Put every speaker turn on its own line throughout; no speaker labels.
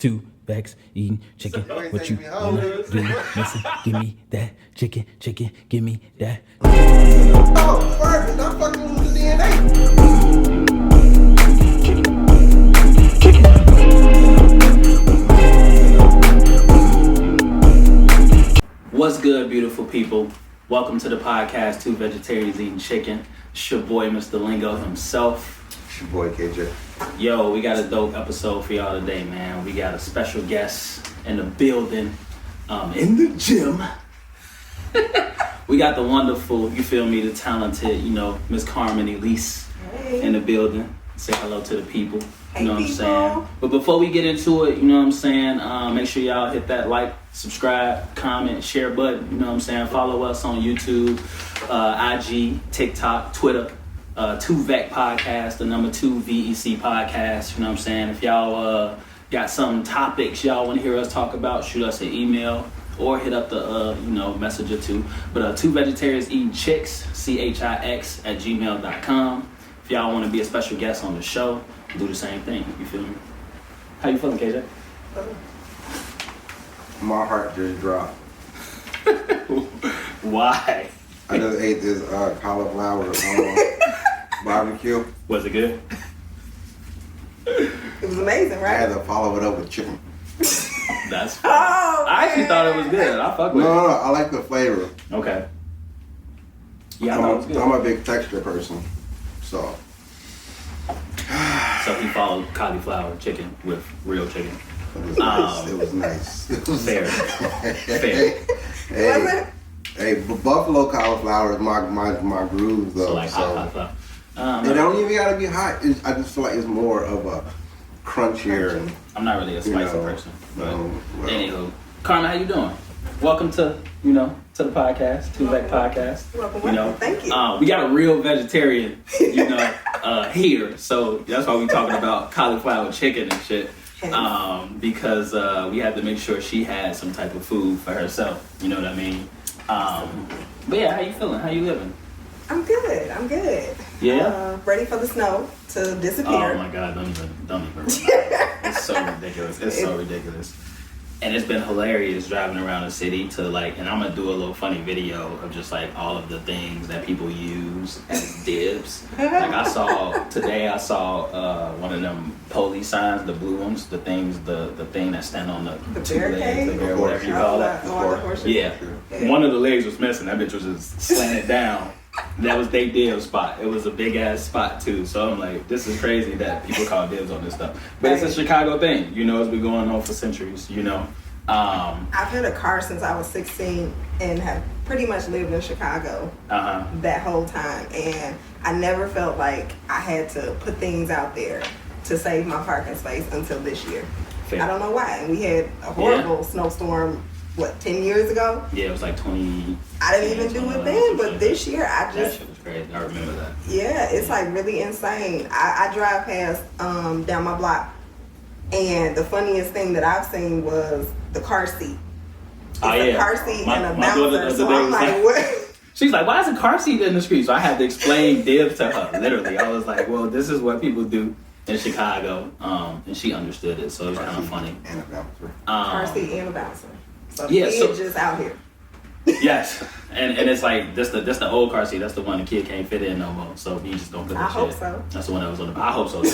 2 bags eating chicken. What you wanna do? Listen, give me that chicken, give me that.
Oh, perfect. I'm fucking losing DNA.
What's good, beautiful people? Welcome to the podcast, 2 Vegetarians Eating Chicken. It's your boy, Mr. Lingo himself.
It's your boy, KJ.
Yo, we got a dope episode for y'all today, man. We got a special guest in the building, in the gym. We got the wonderful, you feel me, the talented, Miss Carmen Elise in the building. Say hello to the people. You know what I'm saying? But before we get into it, you know what I'm saying? Make sure y'all hit that like, subscribe, comment, share button. You know what I'm saying? Follow us on YouTube, IG, TikTok, Twitter. 2VEC podcast, the number 2 VEC podcast. You know what I'm saying? If y'all got some topics y'all want to hear us talk about, shoot us an email or hit up the message or two. But 2 Vegetarians Eating Chicks, CHIX at gmail.com. If y'all want to be a special guest on the show, do the same thing. You feel me? How you feeling, KJ?
My heart just dropped.
Why?
I just ate this cauliflower barbecue.
Was it good?
It was amazing,
I
right?
had to follow it up with chicken.
That's fine. I actually thought it was good. I fuck with it.
No, I like the flavor.
Okay. Yeah, I thought it was good.
I'm a big texture person, so.
So he followed cauliflower chicken with real chicken.
It was nice. It was nice. It was
Fair.
Fair. Hey, buffalo cauliflower is my groove though.
So like hot cauliflower.
It don't even gotta be hot. I just feel like it's more of a crunchier.
I'm not really a spicy person. But
well.
Anywho, Carmen, how you doing? Welcome to to the podcast, 2VEC podcast.
Welcome. Thank you.
We got a real vegetarian, here. So that's why we talking about cauliflower chicken and shit. Because we had to make sure she had some type of food for herself. You know what I mean? But yeah, how you feeling? How you living?
I'm good.
Yeah.
Ready for the snow to disappear.
Oh my God! Don't even. It's so ridiculous. It's so ridiculous. And it's been hilarious driving around the city to and I'm gonna do a little funny video of just all of the things that people use as dibs. I saw one of them police signs, the blue ones, the things, the thing that stand on the two legs, or whatever you call that. Yeah. One of the legs was missing. That bitch was just slanted down. That was their dib spot. It was a big ass spot too. So I'm like, this is crazy that people call dibs on this stuff. But it's a Chicago thing, it's been going on for centuries,
I've had a car since I was 16 and have pretty much lived in Chicago that whole time. And I never felt like I had to put things out there to save my parking space until this year. Fair. I don't know why. And we had a horrible snowstorm, 10 years ago?
Yeah, it was 20.
I didn't even do it then, but this year I just...
That shit was crazy. I remember that.
Yeah, it's really insane. I drive past down my block, and the funniest thing that I've seen was the car seat. It's a car seat and a bouncer, so I'm like, what?
She's like, why is a car seat in the street? So I had to explain dibs to her, literally. I was like, well, this is what people do in Chicago, and she understood it, so it was kind of funny.
And a bouncer.
Car seat and a bouncer. So
yeah,
the kid just out here.
Yes, and it's this the old car seat. That's the one the kid can't fit in no more. So you just don't put that shit.
I hope so.
That's the one that was on the. I hope so too.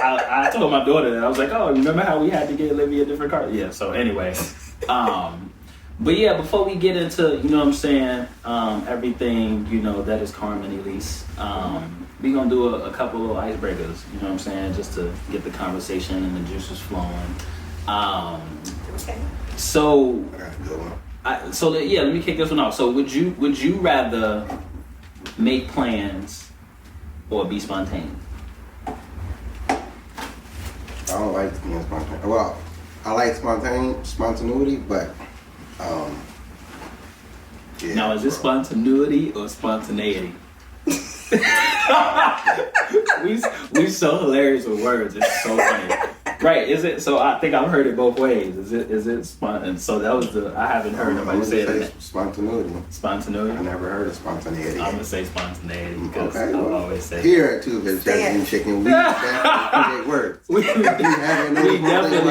I told my daughter that. I was like, oh, remember how we had to get Olivia a different car? Yeah. So anyway, but yeah, before we get into everything that is Carmen Elise, we gonna do a couple of icebreakers. You know what I'm saying, just to get the conversation and the juices flowing.
Okay.
So.
I got a good one.
Let me kick this one off. So would you rather make plans or be spontaneous?
I don't like being spontaneous. Well, I like spontaneity, but yeah.
Now is this spontaneity or spontaneity? we so hilarious with words. It's so funny. Right? Is it? So I think I've heard it both ways. Is it spontaneous? So that was I haven't heard nobody say it.
Spontaneity.
Spontaneity.
I never heard of spontaneity.
I'm gonna say spontaneity because
okay,
I've always said.
Here at Two Vegetarian Chicken, we create words.
we definitely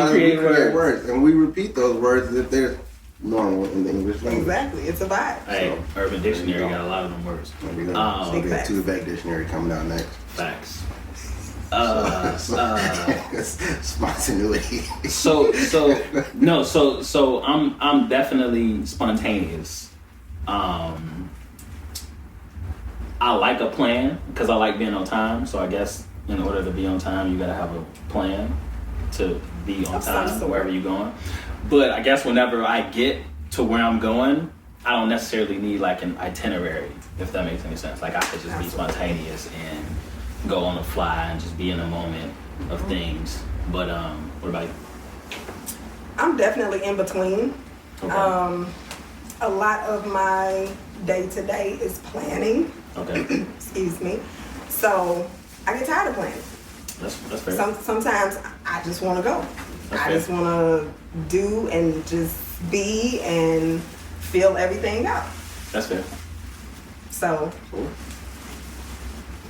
create words,
and we repeat those words as if they're normal in the English language.
Exactly, it's a vibe.
Hey, so, Urban Dictionary got a lot of them words.
We got Two Vet Dictionary coming out next.
Facts.
Spontaneity.
So I'm definitely spontaneous. I like a plan because I like being on time. So I guess in order to be on time, you gotta have a plan to be on time wherever you're going. But I guess whenever I get to where I'm going, I don't necessarily need like an itinerary, if that makes any sense. Like I could just be spontaneous and go on the fly and just be in the moment of things. But what about you?
I'm definitely in between.
Okay.
A lot of my day-to-day is planning.
Okay.
Excuse me. So I get tired of planning.
That's fair.
Sometimes I just want to go.
That's
I
fair.
just want to do and just be and feel everything out.
That's fair.
So.
Cool.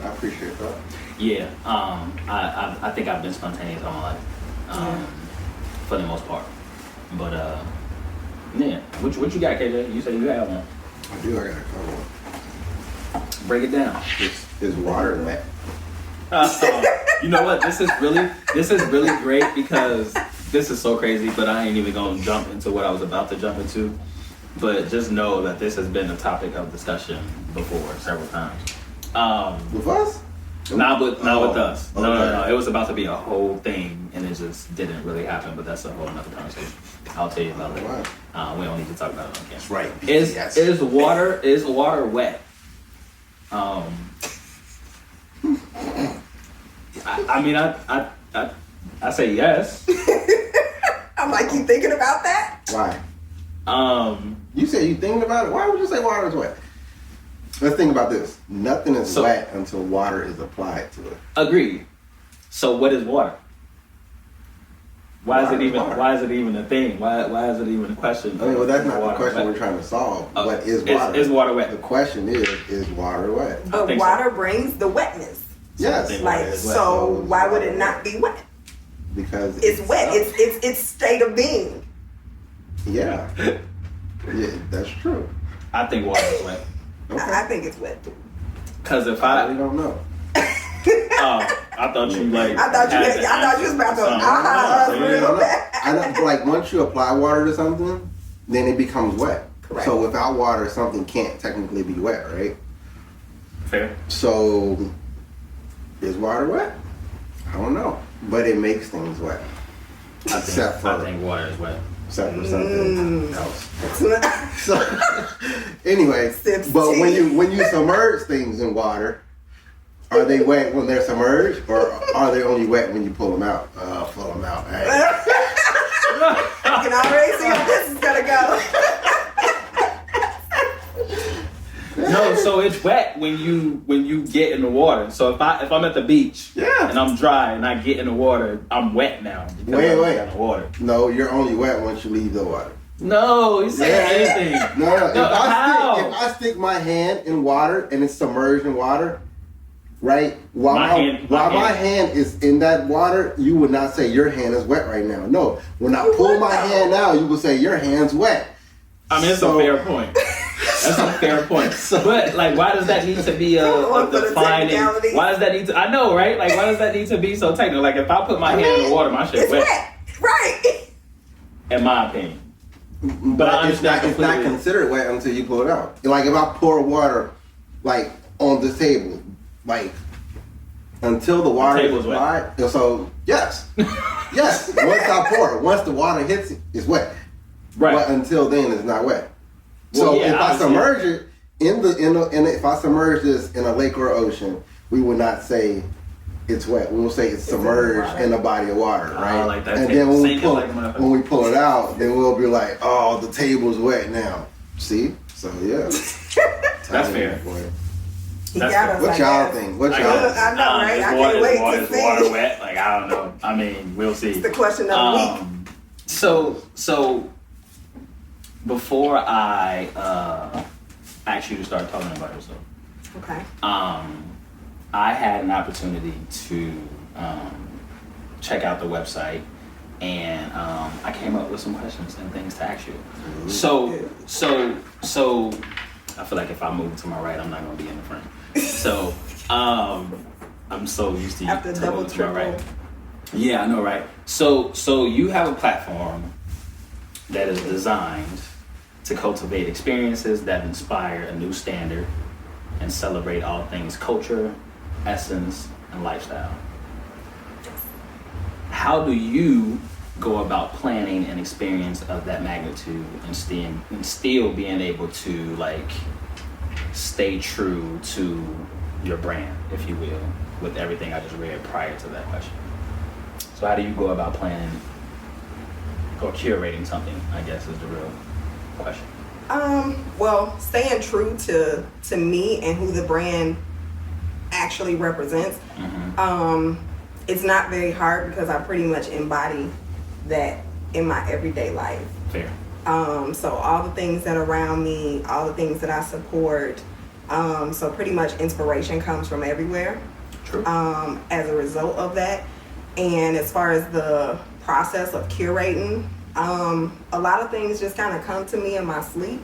I appreciate that.
Yeah. I think I've been spontaneous all my life, for the most part. But yeah. What you got, KJ? You said you have one.
I do. I got a couple.
Break it down.
Is water wet?
You know what? This is really great because this is so crazy. But I ain't even gonna jump into what I was about to jump into. But just know that this has been a topic of discussion before several times.
With us?
Not with us.
Okay.
No. It was about to be a whole thing, and it just didn't really happen. But that's a whole other conversation. I'll tell you about it.
Right.
We don't need to talk about it on camera.
That's right.
Is water wet? I say yes.
I'm like, you thinking about that?
Why? You said you thinking about it. Why would you say water is wet? Let's think about this. Nothing is wet until water is applied to it.
Agreed. So what is water? Why is it even a thing? Why is it even a question?
I mean, well, that's not the question we're trying to solve. What is water?
Is water wet?
The question is water wet?
But water brings the wetness.
Yes.
Like, so why would it not be wet?
Because
it's wet. It's state of being.
Yeah. Yeah, that's true.
I think water is wet.
Okay.
I think it's wet too.
Because if
I really don't know.
I thought you like.
I thought you was about to. Real bad.
I know, like once you apply water to something, then it becomes wet.
Correct.
So without water, something can't technically be wet, right?
Fair.
So is water wet? I don't know, but it makes things wet.
I think water is wet.
Except for something else. So anyway, but when you submerge things in water, are they wet when they're submerged, or are they only wet when you pull them out? Pull them out. Hey.
I can already see how this is gonna go.
No, so it's wet when you get in the water. So if I'm at the beach, and I'm dry and I get in the water, I'm wet now.
Wait.
In the water.
No, you're only wet once you leave the water.
No, you said anything.
No. If
how?
I stick my hand in water and it's submerged in water, right? While my hand is in that water, you would not say your hand is wet right now. No, when I pull my hand out, you would say your hand's wet.
I mean, it's a fair point. That's a fair point. But like, why does that need to be a defining? Why does that need to? I know, right? Like, why does that need to be so technical? Like, if I put my hand in the water, my shit's wet.
Right.
In my opinion.
But it's not considered wet until you pull it out. Like if I pour water, like on the table, like until the water is applied. So yes. Once I pour it, once the water hits it, it's wet.
Right.
But until then, it's not wet.
Well,
so if I submerge it if I submerge this in a lake or ocean, we would not say it's wet. We will say it's submerged in a body of water, right?
Like that.
And then when we pull it out, then we'll be like, oh, the table's wet now. See? So yeah.
That's fair.
He got us.
What y'all think? What y'all think?
I know, right? I can't wait to see.
Is water wet? Like, I don't know. I mean, we'll see.
It's the question of the week.
So before I ask you to start talking about yourself,
okay.
I had an opportunity to check out the website, and I came up with some questions and things to ask you. So I feel like if I move to my right, I'm not gonna be in the front. So I'm so used to you
after
to
double
move to my
triple.
right. Yeah, I know, right? So you have a platform that is designed to cultivate experiences that inspire a new standard and celebrate all things culture, essence, and lifestyle. How do you go about planning an experience of that magnitude and still being able to like stay true to your brand, if you will, with everything I just read prior to that question? So how do you go about planning or curating something, I guess, is the real question.
Well, staying true to me and who the brand actually represents, it's not very hard because I pretty much embody that in my everyday life.
Fair.
So all the things that are around me, all the things that I support, so pretty much inspiration comes from everywhere.
True.
As a result of that. And as far as the process of curating, a lot of things just kind of come to me in my sleep.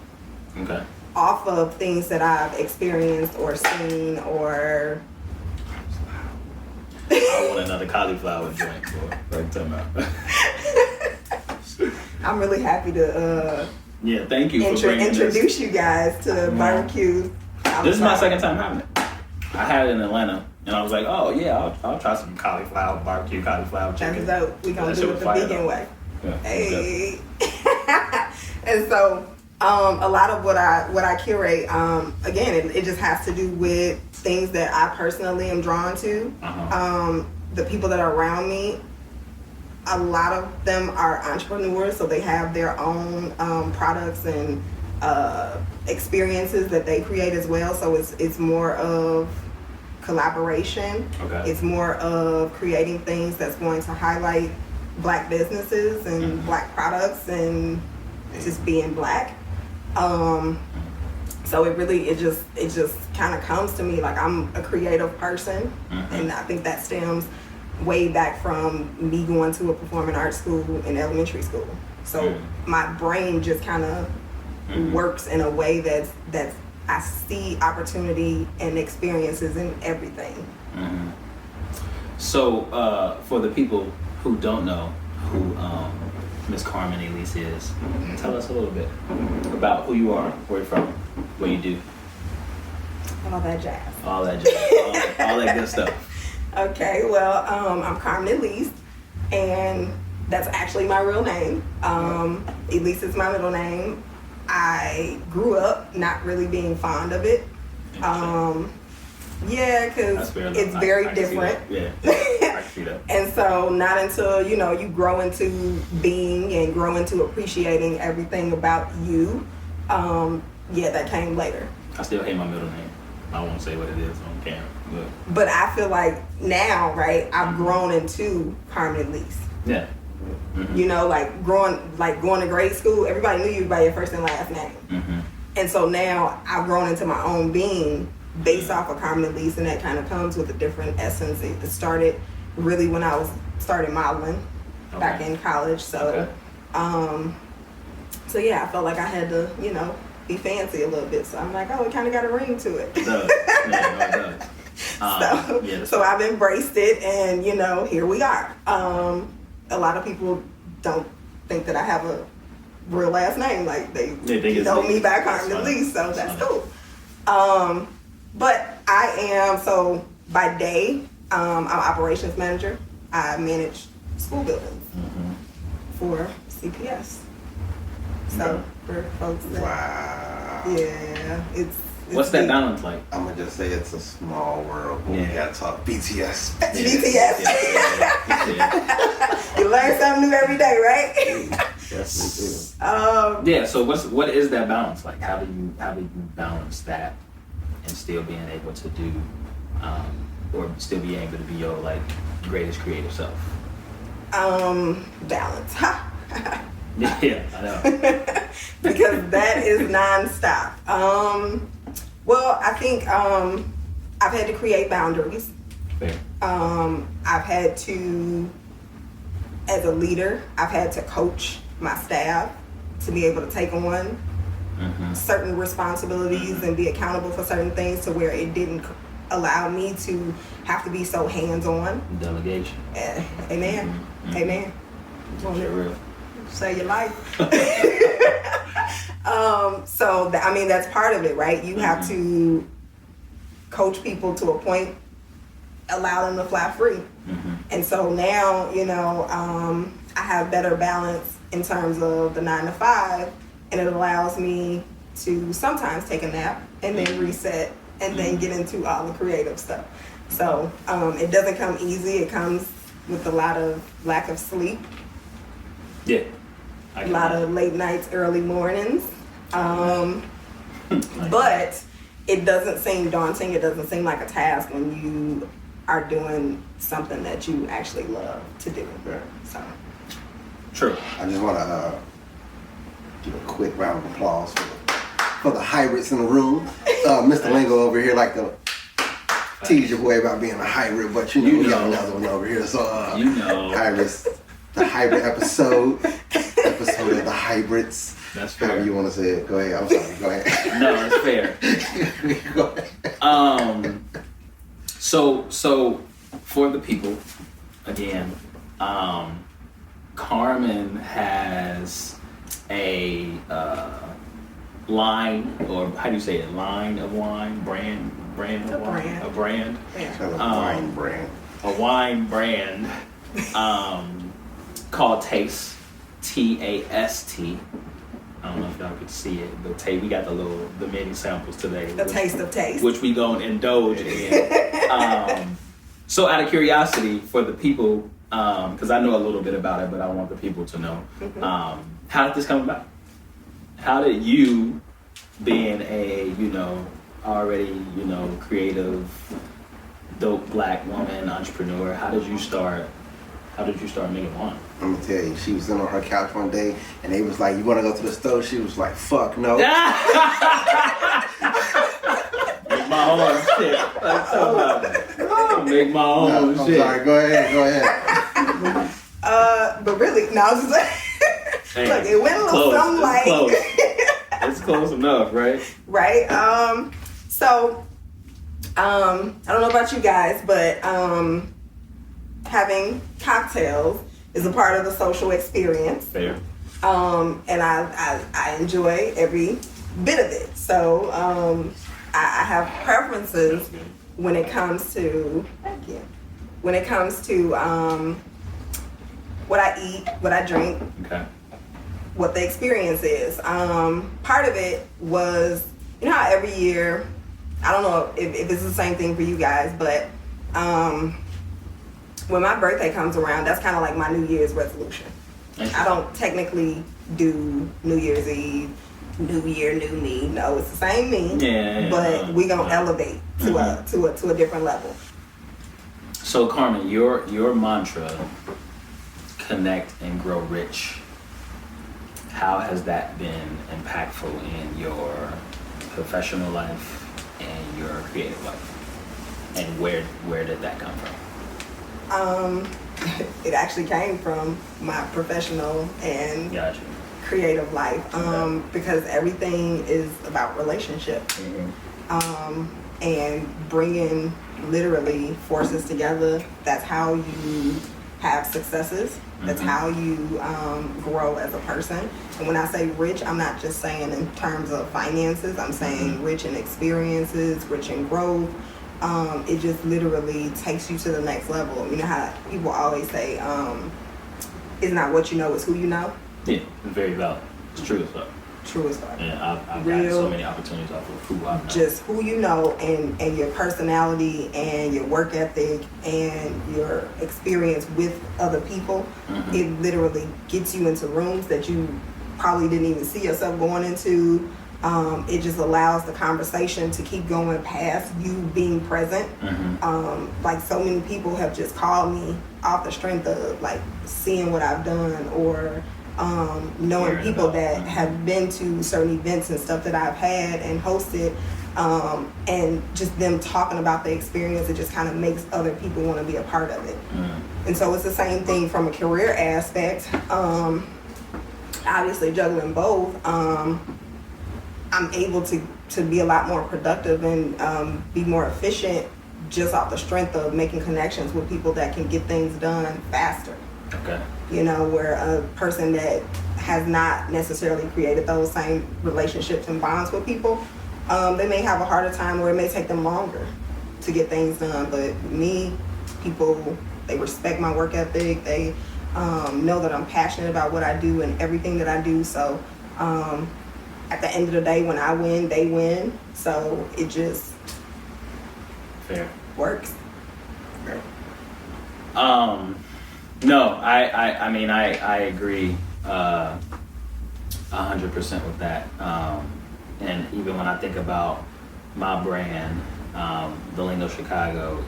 Okay.
Off of things that I've experienced or seen or...
I want another cauliflower joint for like time out.
I'm really happy to
yeah, thank you for bringing
introduce you guys to barbecue.
This is my second time having it. I had it in Atlanta, and I was like, oh yeah, I'll try some barbecue cauliflower chicken.
That's dope. We gonna do it the vegan way.
Yeah,
hey. And so a lot of what I curate, again, it just has to do with things that I personally am drawn to. The people that are around me, a lot of them are entrepreneurs, so they have their own products and experiences that they create as well. So it's more of collaboration.
Okay.
It's more of creating things that's going to highlight Black businesses and Black products and just being Black. So it just kind of comes to me like I'm a creative person, and I think that stems way back from me going to a performing arts school in elementary school. So my brain just kind of works in a way that's I see opportunity and experiences in everything.
So for the people who don't know who Miss Carmen Elise is, tell us a little bit about who you are, where you're from, what you do.
All that jazz.
All that jazz. all that good stuff.
Okay, well, I'm Carmen Elise, and that's actually my real name. Elise is my middle name. I grew up not really being fond of it. Yeah, because it's very different.
Yeah, I can see that.
And so not until, you grow into being and grow into appreciating everything about you, that came later.
I still hate my middle name. I won't say what it is on camera.
But I feel like now, right, I've grown into Carmen Elise.
Yeah.
Like going to grade school, everybody knew you by your first and last name. And so now I've grown into my own being based off of Carmen Elise, and that kind of comes with a different essence. It started really when I started modeling back in college. So, so yeah, I felt like I had to, be fancy a little bit. So I'm like, it kind of got a ring to it.
It does. Yeah, it does.
So I've embraced it, and here we are. A lot of people don't think that I have a real last name. Like they know me by Carmen Elise, so that's cool. But I am, so by day, I'm operations manager. I manage school buildings for CPS. So for folks that, it's
what's that balance like?
I'm gonna just say it's a small world. We gotta talk BTS.
BTS. You learn something new every day, right?
Definitely do.
So what is that balance like? How do you balance that and still being able to do, or still being able to be your like greatest creative self?
Balance.
Yeah, I know.
Because that is nonstop. Well, I think I've had to create boundaries.
Fair.
I've had to, as a leader, I've had to coach my staff to be able to take on certain responsibilities and be accountable for certain things, to where it didn't allow me to have to be so hands-on.
Delegation.
Amen. Amen.
Real.
Save your life. So that's part of it, right? You have to coach people to a point, allow them to fly free. And so now, I have better balance in terms of the 9 to 5, and it allows me to sometimes take a nap and then reset and then get into all the creative stuff. So it doesn't come easy. It comes with a lot of lack of sleep.
Yeah.
A lot of late nights, early mornings. But it doesn't seem daunting. It doesn't seem like a task when you are doing something that you actually love to do.
Right.
So.
True.
I just want to give a quick round of applause for the hybrids in the room. Mr. Lingo over here like to tease your boy about being a hybrid, but we got another one over here. So hybrids, the hybrid episode of the hybrids.
That's fair.
However you want to say it. Go ahead. I'm sorry. Go ahead.
No, it's fair.
Go ahead.
So for the people, again, Carmen has a line, or how do you say it? Line of wine, brand of wine, a brand.
Yeah. A wine brand.
A wine brand called TAST. TAST. I don't know if y'all could see it, but we got the mini samples today.
The taste of taste.
Which we gonna indulge in. So out of curiosity for the people, because I know a little bit about it, but I want the people to know, how did this come about? How did you, being a, already, creative, dope black woman, entrepreneur, how did you start making wine?
I'm gonna tell you, she was sitting on her couch one day, and they was like, "You want to go to the store?" She was like, "Fuck no."
Make my own shit. Make my own shit.
I'm sorry. Go ahead.
But really, no, I was just like, look, it went a little something like.
Close. It's close enough, right?
Right. So, I don't know about you guys, but having cocktails is a part of the social experience.
Fair.
And I enjoy every bit of it. So I have preferences when it comes to what I eat, what I drink, what the experience is. Part of it was, how every year, I don't know if it's the same thing for you guys, but when my birthday comes around, that's kind of like my New Year's resolution. I don't technically do New Year's Eve, New Year, new me. No, it's the same me, but we gonna elevate to a different level.
So Carmen, your mantra, connect and grow rich. How has that been impactful in your professional life and your creative life? And where did that come from?
It actually came from my professional and creative life, because everything is about relationship, and bringing literally forces together. That's how you have successes. That's how you grow as a person. And when I say rich, I'm not just saying in terms of finances. I'm saying rich in experiences, rich in growth. It just literally takes you to the next level. You know how people always say, it's not what you know, it's who you know?
Yeah, it's very valid. It's true as fuck.
True as fuck.
Yeah, I've gotten so many opportunities off of who I know.
Just who you know, and your personality and your work ethic and your experience with other people. It literally gets you into rooms that you probably didn't even see yourself going into. it just allows the conversation to keep going past you being present. Like so many people have just called me off the strength of like seeing what I've done, or knowing people that have been to certain events and stuff that I've had and hosted, and just them talking about the experience, it just kind of makes other people want to be a part of it. And so it's the same thing from a career aspect. Obviously juggling both, I'm able to be a lot more productive and be more efficient just off the strength of making connections with people that can get things done faster.
Okay.
You know, where a person that has not necessarily created those same relationships and bonds with people, they may have a harder time, or it may take them longer to get things done. But me, people, they respect my work ethic. They know that I'm passionate about what I do and everything that I do. So at the end of the day, when I win, they win. So it just works.
Fair.
No, I mean, I agree 100% with that. And even when I think about my brand, the Lingo Chicago,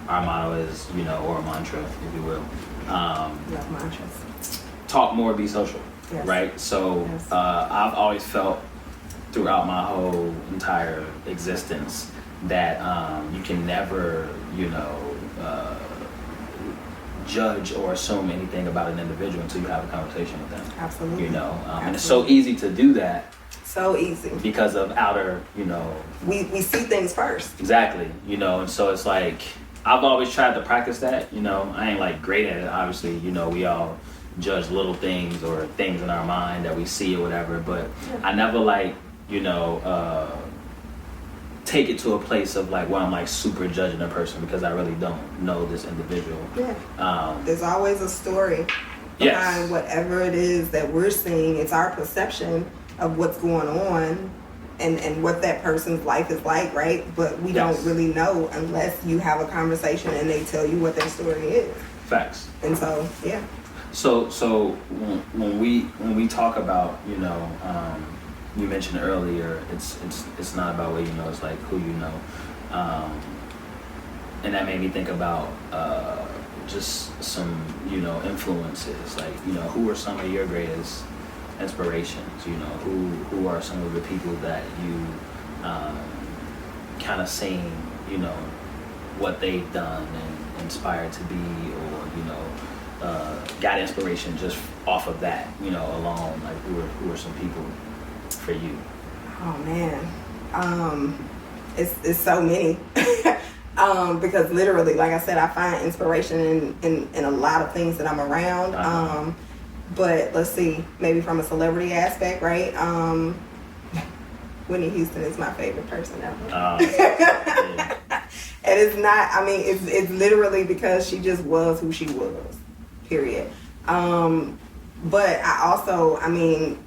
our motto is, you know, or a mantra, if you will.
Love mantras.
Talk more, be social.
Yes.
Right? So
Yes.
I've always felt throughout my whole entire existence that you can never, you know, judge or assume anything about an individual until you have a conversation with them.
Absolutely.
You know, and it's so easy to do that.
So easy.
Because of outer, you know.
We see things first.
Exactly. You know, and so it's like, I've always tried to practice that. You know, I ain't like great at it, obviously. You know, we all judge little things or things in our mind that we see or whatever, but I never like, you know, take it to a place of like where I'm like super judging a person, because I really don't know this individual.
There's always a story behind whatever it is that we're seeing. It's our perception of what's going on and what that person's life is like, right? But we don't really know unless you have a conversation and they tell you what their story is.
Facts.
And so,
So when we talk about, you know, you mentioned earlier, it's not about what you know, it's like who you know, and that made me think about just some, you know, influences, like, you know, who are some of your greatest inspirations? You know, who are some of the people that you kind of seen, you know, what they've done and inspired to be, or, you know, got inspiration just off of that, you know, alone? Like, who are some people for you?
Oh man, it's so many. Because literally, like I said, I find inspiration in a lot of things that I'm around. But let's see, maybe from a celebrity aspect, right? Whitney Houston is my favorite person ever. And it's not, I mean, it's literally because she just was who she was, period. But I also, I mean,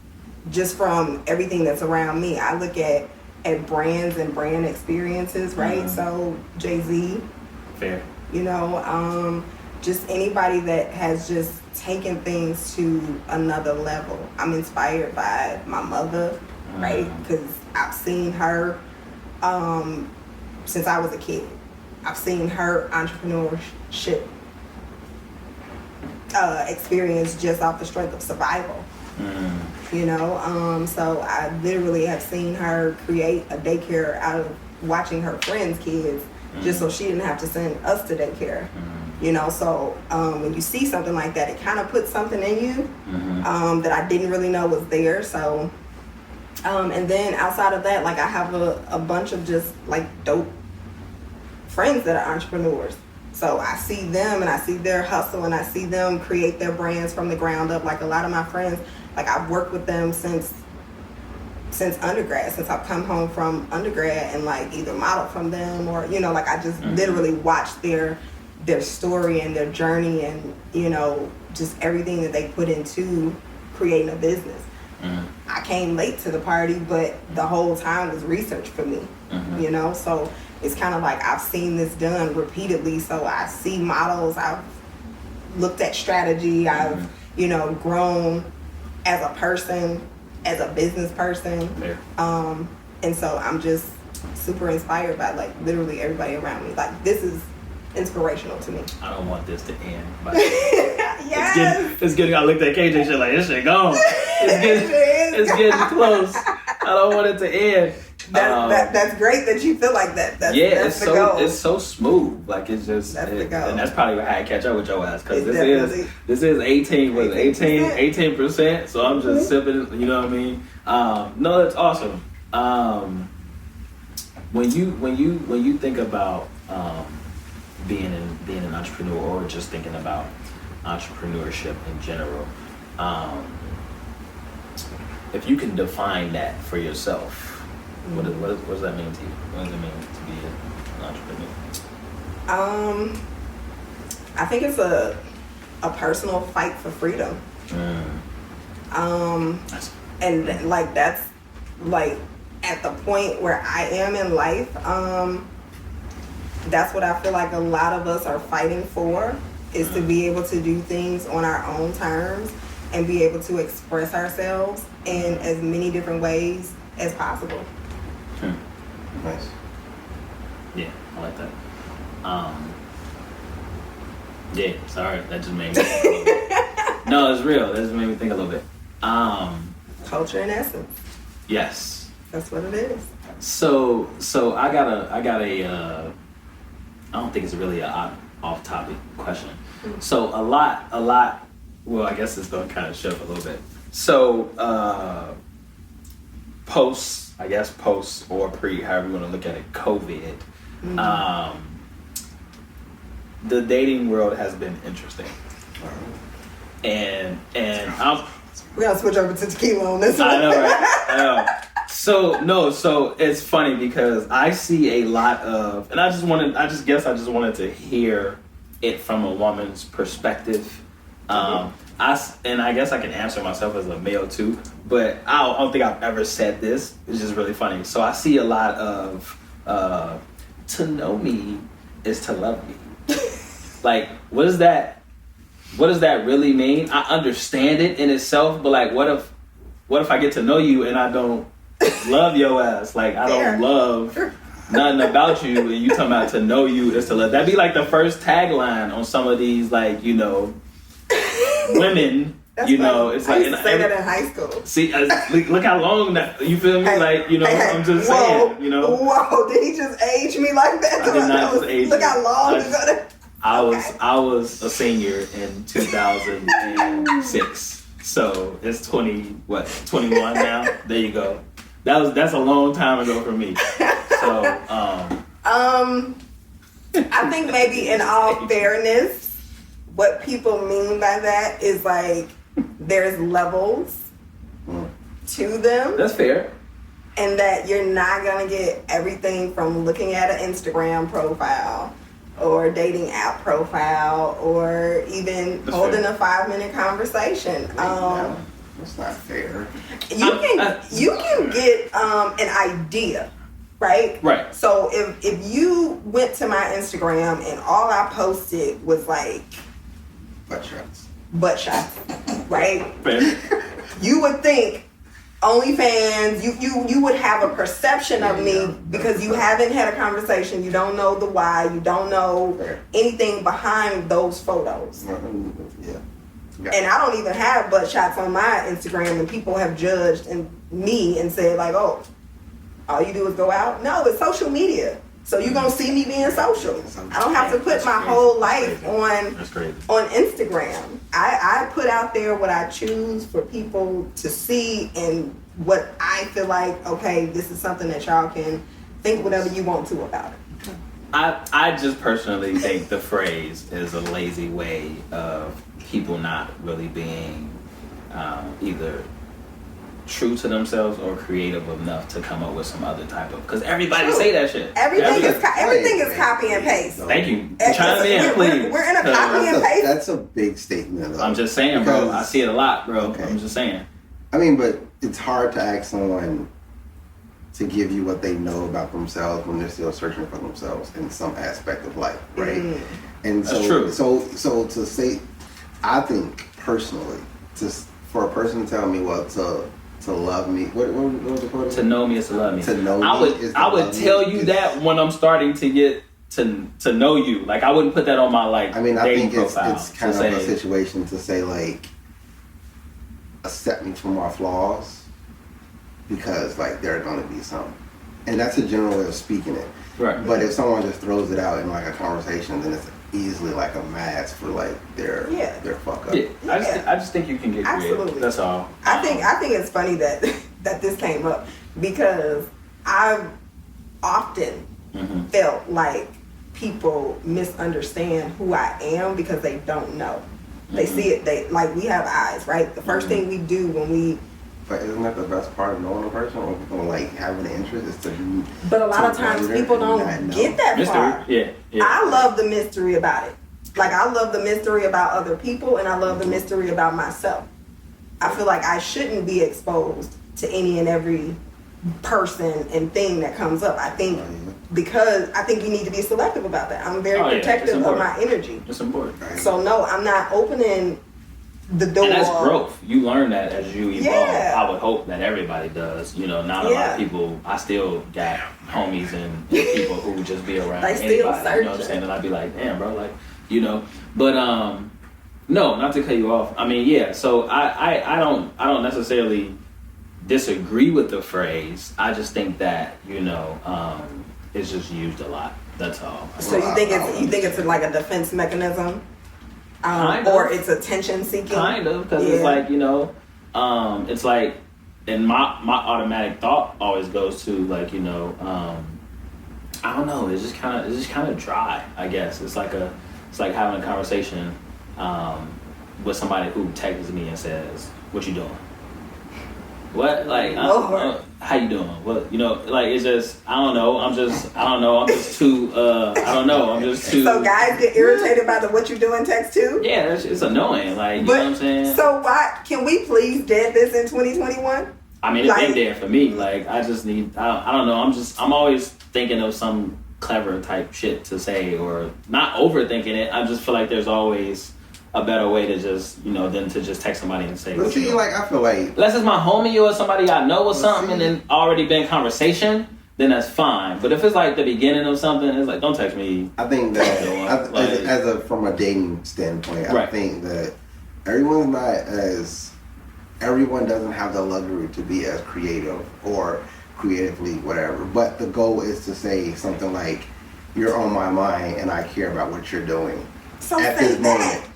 just from everything that's around me, I look at brands and brand experiences, right? So Jay-Z.
Fair.
You know, just anybody that has just taken things to another level. I'm inspired by my mother, right? Because I've seen her since I was a kid. I've seen her entrepreneurship experience just off the strength of survival. You know, so I literally have seen her create a daycare out of watching her friends' kids, just so she didn't have to send us to daycare. You know, so when you see something like that, it kind of puts something in you that I didn't really know was there. So, and then outside of that, like I have a bunch of just like dope friends that are entrepreneurs. So I see them and I see their hustle and I see them create their brands from the ground up. Like a lot of my friends, like I've worked with them since undergrad, since I've come home from undergrad, and like either modeled from them or, you know, like I just literally watched their story and their journey and, you know, just everything that they put into creating a business. I came late to the party, but the whole time was research for me, you know? So it's kind of like I've seen this done repeatedly. So I see models, I've looked at strategy, I've, you know, grown as a person as a business person. And so I'm just super inspired by like literally everybody around me. Like this is inspirational to me.
I don't want this to end. But
yes.
It's getting. I looked at KJ shit like this shit gone. It's getting close. I don't want it to end.
That's great that you feel like that. That's the goal.
It's so smooth. Like it's just
the goal.
And that's probably how I catch up with your ass because this is 18%. So I'm just sipping. You know what I mean? No, that's awesome. When you think about being an entrepreneur or just thinking about entrepreneurship in general, if you can define that for yourself. What does that mean to you? What does it mean to be an entrepreneur?
I think it's a personal fight for freedom. And like that's like at the point where I am in life, that's what I feel like a lot of us are fighting for, is to be able to do things on our own terms and be able to express ourselves in as many different ways as possible.
Nice.
Yeah, I like that. Yeah, sorry, that just made me think a little bit. No, it's real. That just made me think a little bit.
Culture in essence.
Yes.
That's what it is.
So I got a I don't think it's really a off topic question. So a lot well, I guess it's gonna kind of shift a little bit. So post or pre, however you want to look at it, COVID, the dating world has been interesting. And
we gotta switch over to tequila on this one.
I know, right? I know. So it's funny because I see a lot of, and I just wanted to hear it from a woman's perspective. I guess I can answer myself as a male too, but I don't think I've ever said this. It's just really funny. So I see a lot of to know me is to love me. Like, what does that really mean? I understand it in itself, but like, what if I get to know you and I don't love your ass? Like, I don't love nothing about you, and you talking about to know you is to love. That'd be like the first tagline on some of these, like, you know, women. That's it's like
I used to say that in high school.
See, look how long that, you feel me? Hey, like, I'm just saying,
Whoa, did he just age me like that?
I did not just age.
Look how long ago.
I was a senior in 2006, so it's 21 now. There you go. That's a long time ago for me. So
I think maybe in all fairness, what people mean by that is like there's levels to them.
That's fair.
And that you're not gonna get everything from looking at an Instagram profile or dating app profile or even holding a 5-minute conversation.
That's not fair.
You can get an idea, right?
Right.
So if you went to my Instagram and all I posted was like butt shots, right?
Fair.
You would think OnlyFans, you would have a perception of me because you haven't had a conversation. You don't know the why. You don't know anything behind those photos.
Yeah.
And I don't even have butt shots on my Instagram, and people have judged me and said like, oh, all you do is go out? No, it's social media. So you're going to see me being social. I don't have to put my whole life on Instagram. I put out there what I choose for people to see and what I feel like, okay, this is something that y'all can think whatever you want to about it.
I just personally think the phrase is a lazy way of people not really being either true to themselves or creative enough to come up with some other type of, because everybody say that shit.
Everything is copy and paste.
Thank you. Chime in, please.
We're in a copy and paste.
That's a big statement, though.
I'm just saying, bro. I see it a lot, bro. Okay. I'm just saying.
I mean, but it's hard to ask someone to give you what they know about themselves when they're still searching for themselves in some aspect of life, right? And
that's true.
So to say, I think personally, just for a person to tell me, well, to To love me. What was the quote?
To know me is to love me.
To know me.
I would tell you that when I'm starting to get to know you. Like I wouldn't put that on my like.
I mean, I think
profile
it's kind of a situation to say like, accept me for my flaws, because like there are going to be some, and that's a general way of speaking it.
Right.
But if someone just throws it out in like a conversation, then it's easily like a mask for like their fuck up.
Yeah. I just think you can get creative.
Absolutely.
That's all.
I think it's funny that this came up because I've often felt like people misunderstand who I am because they don't know. They see it. They like we have eyes, right? The first thing we do when we.
But isn't that the best part of knowing a person, or like having an interest, is to?
But a lot of times people don't get that
mystery.
far.
Yeah.
I love the mystery about it. Like I love the mystery about other people, and I love the mystery about myself. I feel like I shouldn't be exposed to any and every person and thing that comes up. I think because I think you need to be selective about that. I'm very protective of my energy.
It's important.
So no, I'm not opening the door.
And that's growth. You learn that as you evolve.
Yeah.
I would hope that everybody does. You know, not a lot of people. I still got homies and people who just be around
They
anybody.
still searching.
You know what I'm saying? And I'd be like, damn, bro, like, you know. But no, not to cut you off. I mean, yeah. So I don't necessarily disagree with the phrase. I just think that it's just used a lot. That's all.
So you think it's like a defense mechanism, or it's attention seeking?
Kind of, because it's like it's like, and my automatic thought always goes to like I don't know. It's just kind of dry. I guess it's like having a conversation with somebody who texts me and says, "What you doing?" What? Like, how you doing? What? Like, it's just, I don't know. I'm just too,
So guys get irritated by the "what you doing" text too?
Yeah, it's annoying. Like, you know what I'm saying?
So why, can we please dead this in 2021?
I mean, it's been there for me. Like, I just need, I don't know. I'm always thinking of some clever type shit to say, or not overthinking it. I just feel like there's always a better way to just, than to just text somebody and say.
But see, like, I feel like,
unless it's my homie or somebody I know or something, and then already been conversation, then that's fine. But if it's like the beginning of something, it's like, don't text me.
I think that from a dating standpoint, I think that everyone doesn't have the luxury to be as creative or creatively whatever. But the goal is to say something like, "You're on my mind, and I care about what you're doing at this moment."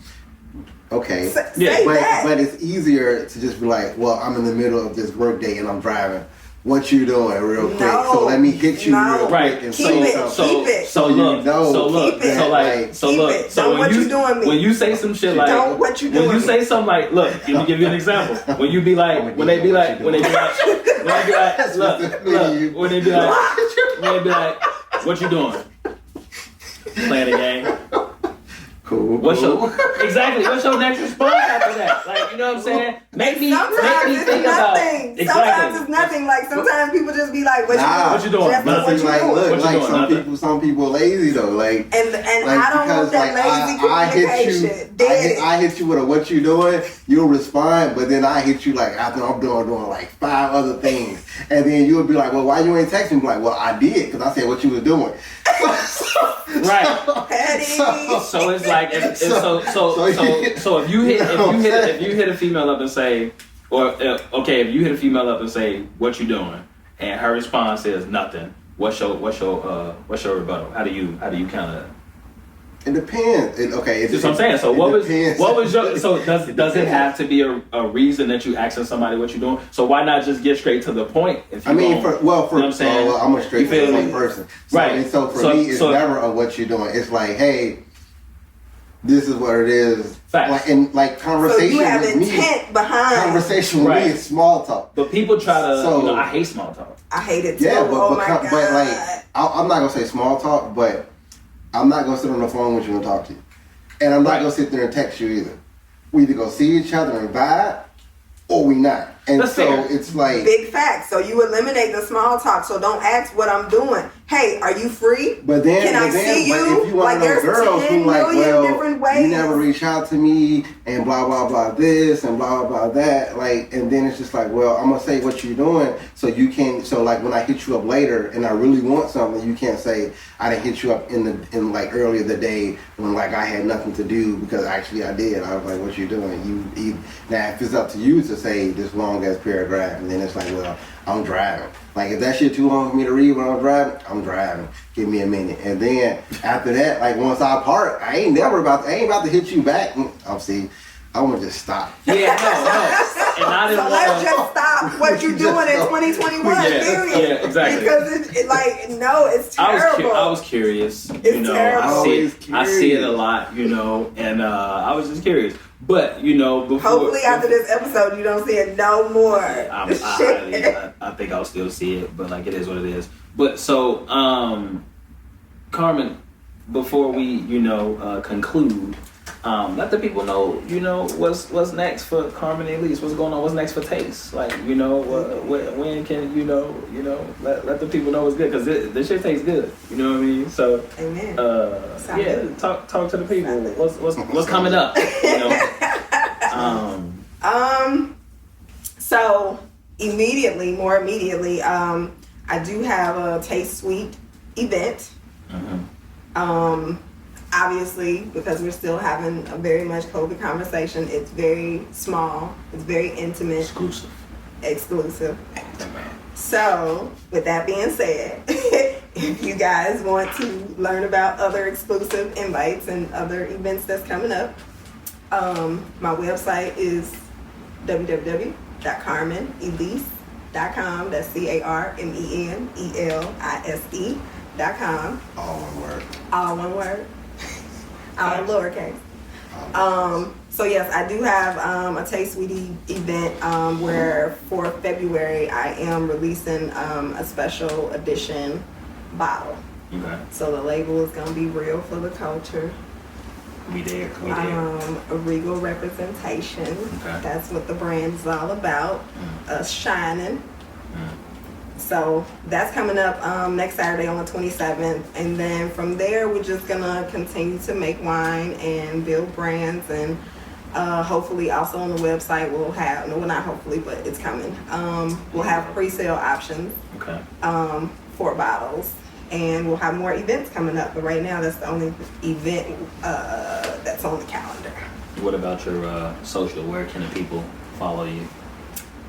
Okay, but it's easier to just be like, "Well, I'm in the middle of this work day and I'm driving. What you doing real quick? So let me hit you real quick and say something."
So when you say some shit like, when you say something like, look, let me give you an example. When you be like, when they be like, when they be like, "What you doing?" Playing a game.
Cool.
What's your next response after that? Like, you know what I'm saying? Make me think about. Exactly.
Sometimes it's nothing. Like sometimes people just be like, "What you doing?"
Some people lazy though. Like,
and I don't want that lazy communication.
I hit you with a "what you doing?" You'll respond, but then I hit you like after I'm doing like 5 other things, and then you'll be like, "Well, why you ain't texting me?" Like, "Well, I did because I said what you was doing."
Right. So it's like so if you hit a female up and say, if you hit a female up and say, "What you doing?" and her response is nothing, what's your rebuttal? How do you kind of?
It depends. That's
what I'm saying. So what was your? So does it have to be a reason that you asking somebody what you doing? So why not just get straight to the point? If you
I'm a straight to the point person. So,
right.
And so for me, it's never a "what you doing." It's like, "Hey, this is what it is."
Facts.
Like conversation.
So you have intent behind.
Conversation with me is small talk.
But people try to. I hate small talk.
I hate it too.
Yeah, but
God.
like I'm not gonna say small talk, but I'm not gonna sit on the phone with you and talk to you, and I'm not gonna sit there and text you either. We either go see each other and vibe, or we not. And it's like
big facts. So you eliminate the small talk. So don't ask what I'm doing. hey, are you free?
But then,
can I see you?
But if you want those girls who like, well,
different ways.
You never reach out to me and blah blah blah this and blah blah that, like, and then it's just like, well, I'm gonna say what you're doing, so you can, so like when I hit you up later and I really want something, you can't say I didn't hit you up in like earlier the day when like I had nothing to do, because actually I did. I was like, what you doing? You now if it's up to you to say this long ass paragraph, and then it's like, well, I'm driving. Like if that shit too long for me to read when I'm driving. Give me a minute. And then after that, like once I park, I ain't about to hit you back. I want to just stop.
Yeah, no. And I didn't
let's just stop what you're doing in 2021, period.
Yeah, exactly.
Because it's terrible.
I was curious.
Terrible.
I see it a lot, and I was just curious. But, before...
Hopefully after this episode, you don't see it no more.
I think I'll still see it, but, like, it is what it is. But, so, Carmen, before we, conclude, let the people know, what's next for Carmen Elise? What's going on? What's next for TAST? Like, when can, let the people know what's good? Because this shit tastes good. You know what I mean? So,
amen.
Talk to the people. What's coming up?
So more immediately, I do have a TAST Suite event. Mm-hmm. Obviously, because we're still having a very much COVID conversation, it's very small, it's very intimate. Exclusive. So, with that being said, if you guys want to learn about other exclusive invites and other events that's coming up, my website is www.carmenelise.com. That's CarmenElise.com.
All one word.
All lowercase. So yes, I do have a TAST Suite event where for February I am releasing a special edition bottle.
Okay.
So the label is gonna be real for the culture.
We there.
A regal representation.
Okay.
That's what the brand is all about. Us shining. So that's coming up next Saturday on the 27th. And then from there, we're just going to continue to make wine and build brands. And hopefully also on the website we'll have, no, well, not hopefully, but it's coming. We'll have pre-sale options for bottles. And we'll have more events coming up. But right now, that's the only event that's on the calendar.
What about your social? Where can the people follow you?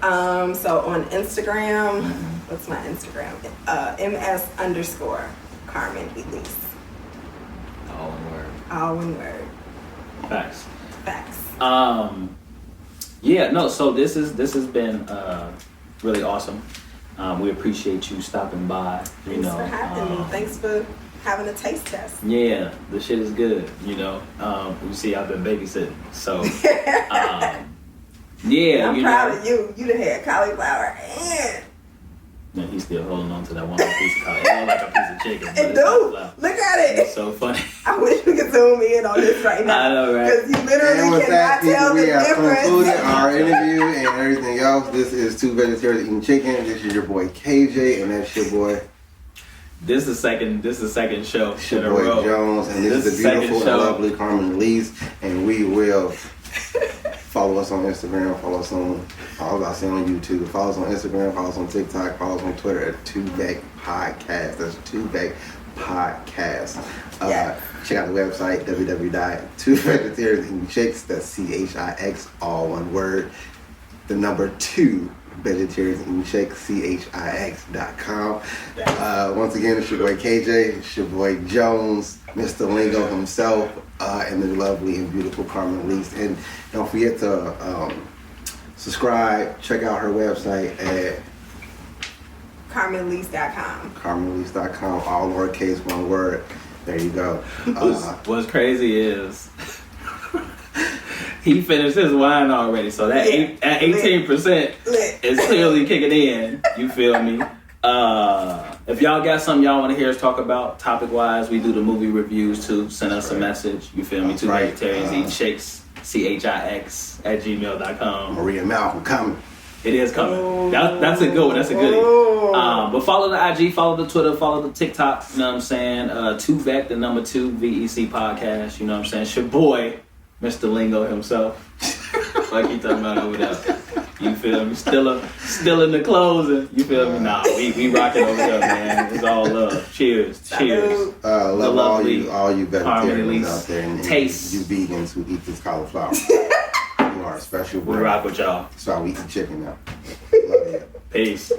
So on Instagram, what's my Instagram? MS_Carmen Elise.
All one word.
All one word.
Facts. So this has been really awesome. We appreciate you stopping by.
Thanks for having me. Thanks for having a taste test.
Yeah, the shit is good. You see, I've been babysitting, so. I'm
proud of you. You done had cauliflower and.
Man, he's still holding on to that one piece of cauliflower. It looks like a piece of chicken.
It do. Look at it.
It's so funny.
I wish we could zoom in on this right now.
I know, right?
Because you literally cannot tell the difference. We have
concluded our interview and everything else. This is Two Vegetarians Eating Chicken. This is your boy KJ, and that's your boy.
This is the second show.
It's your boy Jones, and this is the beautiful and lovely Carmen Elise, and we will. Follow us on Instagram, follow us on YouTube, follow us on Instagram, follow us on TikTok, follow us on Twitter at Two Back Podcast. That's Two Back Podcast. Check out the website, www.2vegetarianseatingchicks, that's CHIX, all one word. The number 2 Vegetarians Eating Chicks, CHIX.com. Once again, it's your boy KJ, it's your boy Jones, Mr. Lingo himself, and the lovely and beautiful Carmen Elise. And don't forget to subscribe, check out her website at
CarmenElise.com.
CarmenElise.com, all lowercase, one word. There you go.
What's crazy is he finished his wine already, so that 18% is clearly kicking in. You feel me? If y'all got something y'all want to hear us talk about topic-wise, we do the movie reviews too. Send us a message. You feel me? Two Vegetarians Eating Chicks, CHIX @gmail.com.
Maria Malcolm coming.
It is coming. That's a good one. That's a goodie. But follow the IG, follow the Twitter, follow the TikTok. You know what I'm saying? 2VEC, the number 2 VEC podcast. You know what I'm saying? It's your boy, Mr. Lingo himself. Like he talking about over there. You feel me? Still in the closing. You feel me? Nah, we rocking over there, man. It's all love. Cheers. Cheers.
Love all you vegetarians out there and
TAST.
You vegans who eat this cauliflower. You are a special breed.
We rock with y'all.
So we eat chicken now. Love you.
Peace.